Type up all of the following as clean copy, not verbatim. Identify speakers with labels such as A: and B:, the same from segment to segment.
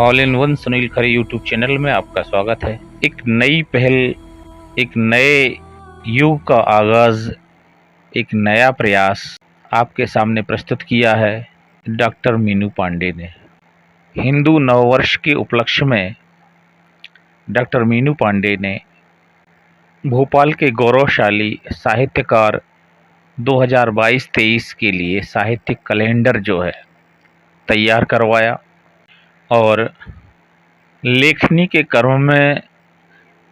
A: All in one Sunil Khare YouTube channel में आपका स्वागत है। एक नई पहल, एक नए युग का आगाज, एक नया प्रयास आपके सामने प्रस्तुत किया है डॉक्टर मीनू पांडे ने। हिंदू नववर्ष के उपलक्ष्य में डॉक्टर मीनू पांडे ने भोपाल के गौरवशाली साहित्यकार 2022-23 के लिए साहित्यिक कैलेंडर जो है तैयार करवाया और लेखनी के कर्म में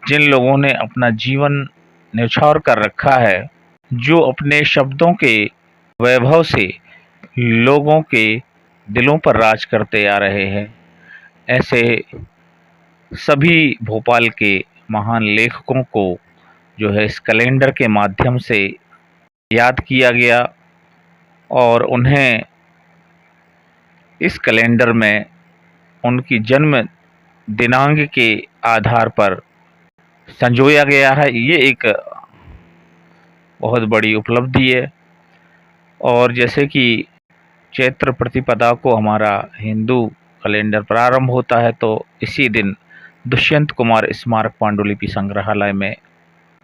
A: जिन लोगों ने अपना जीवन न्यौछावर कर रखा है, जो अपने शब्दों के वैभव से लोगों के दिलों पर राज करते आ रहे हैं, ऐसे सभी भोपाल के महान लेखकों को जो है इस कैलेंडर के माध्यम से याद किया गया और उन्हें इस कैलेंडर में उनकी जन्म दिनांक के आधार पर संजोया गया है। ये एक बहुत बड़ी उपलब्धि है। और जैसे कि चैत्र प्रतिपदा को हमारा हिंदू कैलेंडर प्रारंभ होता है, तो इसी दिन दुष्यंत कुमार स्मारक पांडुलिपि संग्रहालय में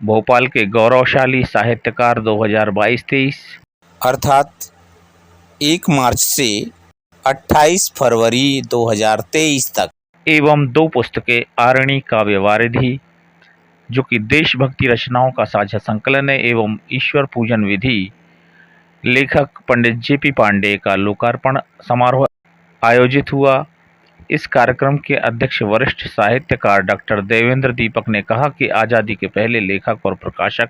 A: भोपाल के गौरवशाली साहित्यकार 2022-23
B: अर्थात 1 मार्च से 28 फरवरी 2023 तक
A: एवं 2 पुस्तकें आरणी काव्य वारिधि, जो कि देशभक्ति रचनाओं का साझा संकलन है, एवं ईश्वर पूजन विधि, लेखक पंडित जेपी पांडे का लोकार्पण समारोह आयोजित हुआ। इस कार्यक्रम के अध्यक्ष वरिष्ठ साहित्यकार डॉक्टर देवेंद्र दीपक ने कहा कि आज़ादी के पहले लेखक और प्रकाशक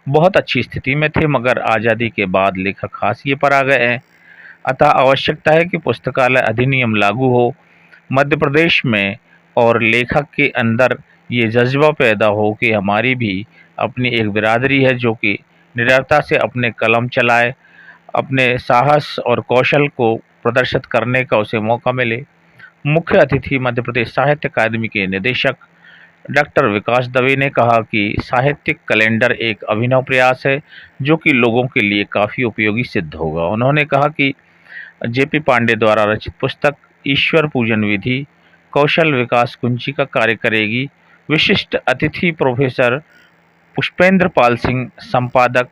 A: बहुत अच्छी स्थिति में थे, मगर आज़ादी के बाद लेखक हाशिए पर आ गए हैं। अतः आवश्यकता है कि पुस्तकालय अधिनियम लागू हो मध्य प्रदेश में और लेखक के अंदर ये जज्बा पैदा हो कि हमारी भी अपनी एक बिरादरी है जो कि निडरता से अपने कलम चलाए, अपने साहस और कौशल को प्रदर्शित करने का उसे मौका मिले। मुख्य अतिथि मध्य प्रदेश साहित्य अकादमी के निदेशक डॉक्टर विकास दवे ने कहा कि साहित्यिक कैलेंडर एक अभिनव प्रयास है जो कि लोगों के लिए काफ़ी उपयोगी सिद्ध होगा। उन्होंने कहा कि जेपी पांडे द्वारा रचित पुस्तक ईश्वर पूजन विधि कौशल विकास कुंजी का कार्य करेगी। विशिष्ट अतिथि प्रोफेसर पुष्पेंद्र पाल सिंह, संपादक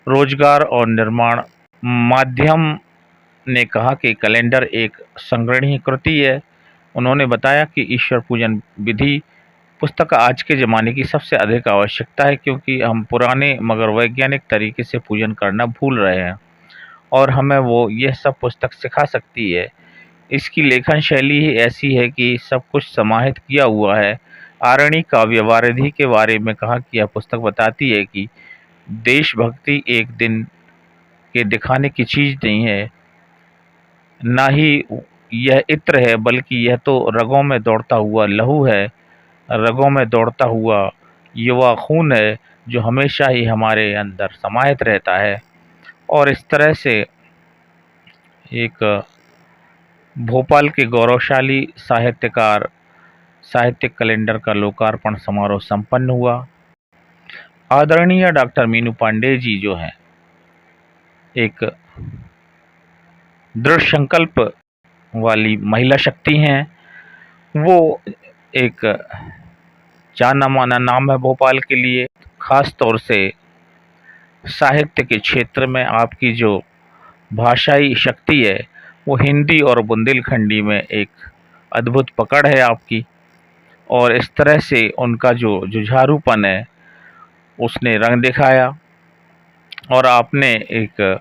A: रोजगार और निर्माण माध्यम, ने कहा कि कैलेंडर एक संग्रहणीय कृति है। उन्होंने बताया कि ईश्वर पूजन विधि पुस्तक आज के ज़माने की सबसे अधिक आवश्यकता है, क्योंकि हम पुराने मगर वैज्ञानिक तरीके से पूजन करना भूल रहे हैं और हमें वो यह सब पुस्तक सिखा सकती है। इसकी लेखन शैली ही ऐसी है कि सब कुछ समाहित किया हुआ है। आरणी काव्य वारिधि के बारे में कहा कि यह पुस्तक बताती है कि देशभक्ति एक दिन के दिखाने की चीज़ नहीं है, ना ही यह इत्र है, बल्कि यह तो रगों में दौड़ता हुआ लहू है, रगों में दौड़ता हुआ युवा खून है जो हमेशा ही हमारे अंदर समाहित रहता है। और इस तरह से एक भोपाल के गौरवशाली साहित्यकार साहित्यिक कैलेंडर का लोकार्पण समारोह संपन्न हुआ। आदरणीय डॉक्टर मीनू पांडे जी जो हैं, एक दृढ़ संकल्प वाली महिला शक्ति हैं। वो एक जाना माना नाम है भोपाल के लिए। ख़ास तौर से साहित्य के क्षेत्र में आपकी जो भाषाई शक्ति है वो हिंदी और बुंदेलखंडी में एक अद्भुत पकड़ है आपकी, और इस तरह से उनका जो जुझारूपन है उसने रंग दिखाया और आपने एक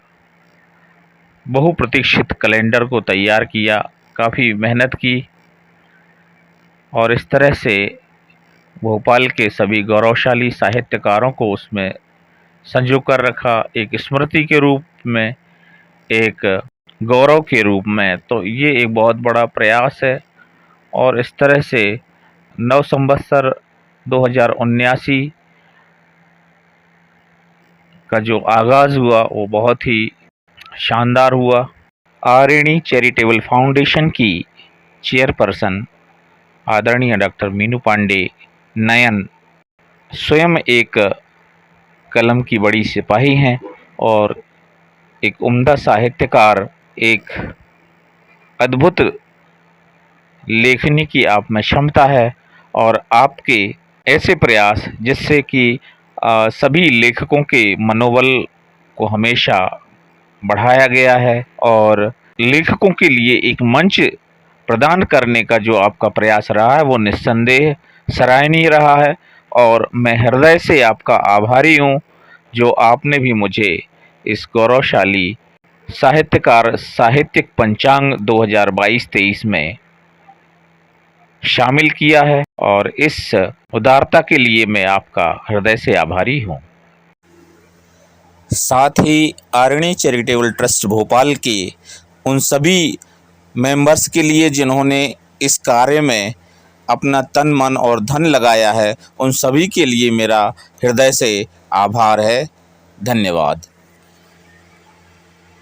A: बहुप्रतीक्षित कैलेंडर को तैयार किया, काफ़ी मेहनत की और इस तरह से भोपाल के सभी गौरवशाली साहित्यकारों को उसमें संजो कर रखा, एक स्मृति के रूप में, एक गौरव के रूप में। तो ये एक बहुत बड़ा प्रयास है और इस तरह से नव संवत्सर 2079 का जो आगाज़ हुआ वो बहुत ही शानदार हुआ। आरणी चैरिटेबल फाउंडेशन की चेयरपर्सन आदरणीय डॉक्टर मीनू पांडे नयन स्वयं एक कलम की बड़ी सिपाही हैं और एक उम्दा साहित्यकार, एक अद्भुत लेखनी की आप में क्षमता है और आपके ऐसे प्रयास जिससे कि सभी लेखकों के मनोबल को हमेशा बढ़ाया गया है और लेखकों के लिए एक मंच प्रदान करने का जो आपका प्रयास रहा है वो निस्संदेह सराहनीय रहा है और मैं हृदय से आपका आभारी हूँ जो आपने भी मुझे इस गौरवशाली साहित्यिक पंचांग 2022-23 में शामिल किया है और इस उदारता के लिए मैं आपका हृदय से आभारी हूँ।
B: साथ ही आरणी चैरिटेबल ट्रस्ट भोपाल के उन सभी मेंबर्स के लिए जिन्होंने इस कार्य में अपना तन मन और धन लगाया है, उन सभी के लिए मेरा हृदय से आभार है। धन्यवाद।